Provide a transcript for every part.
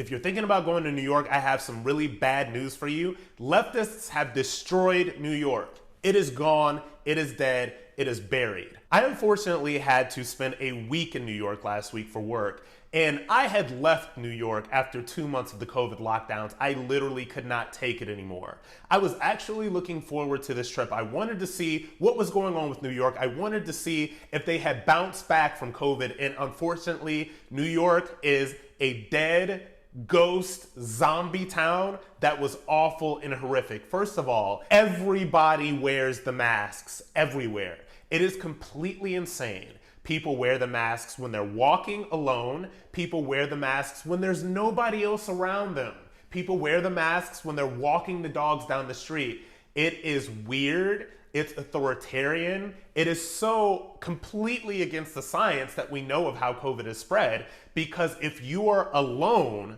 If you're thinking about going to New York, I have some really bad news for you. Leftists have destroyed New York. It is gone, it is dead, it is buried. I unfortunately had to spend a week in New York last week for work, and I had left New York after 2 months of the COVID lockdowns. I literally could not take it anymore. I was actually looking forward to this trip. I wanted to see what was going on with New York. I wanted to see if they had bounced back from COVID, and unfortunately, New York is a dead, ghost zombie town that was awful and horrific. First of all, everybody wears the masks everywhere. It is completely insane. People wear the masks when they're walking alone. People wear the masks when there's nobody else around them. People wear the masks when they're walking the dogs down the street. It is weird. It's authoritarian. It is so completely against the science that we know of how COVID is spread, because if you are alone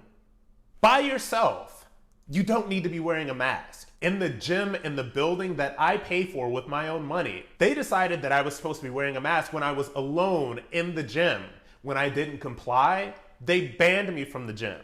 by yourself, you don't need to be wearing a mask. In the gym in the building that I pay for with my own money, they decided that I was supposed to be wearing a mask when I was alone in the gym. When I didn't comply, they banned me from the gym.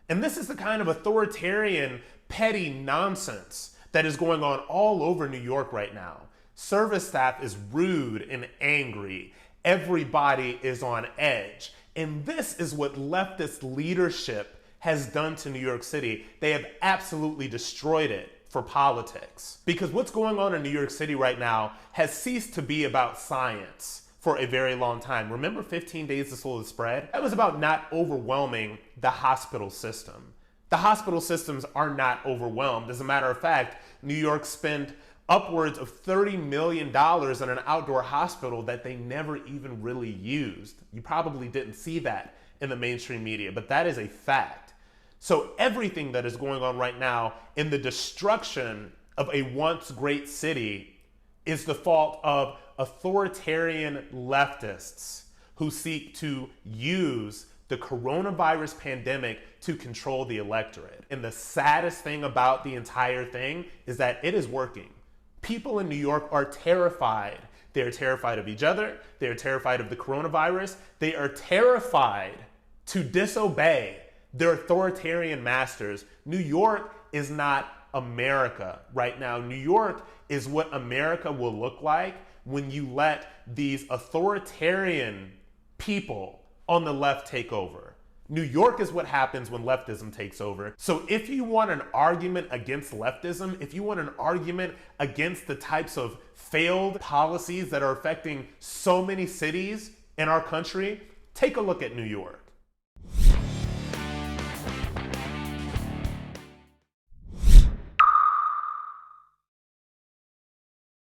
And this is the kind of authoritarian, petty nonsense that is going on all over New York right now. Service staff is rude and angry. Everybody is on edge. And this is what leftist leadership has done to New York City. They have absolutely destroyed it for politics. Because what's going on in New York City right now has ceased to be about science for a very long time. Remember 15 days to slow the spread? That was about not overwhelming the hospital system. The hospital systems are not overwhelmed. As a matter of fact, New York spent upwards of $30 million on an outdoor hospital that they never even really used. You probably didn't see that in the mainstream media, but that is a fact. So everything that is going on right now in the destruction of a once great city is the fault of authoritarian leftists who seek to use the coronavirus pandemic to control the electorate. And the saddest thing about the entire thing is that it is working. People in New York are terrified. They're terrified of each other. They're terrified of the coronavirus. They are terrified to disobey their authoritarian masters. New York is not America right now. New York is what America will look like when you let these authoritarian people on the left take over. New York is what happens when leftism takes over. So if you want an argument against leftism, if you want an argument against the types of failed policies that are affecting so many cities in our country, take a look at New York.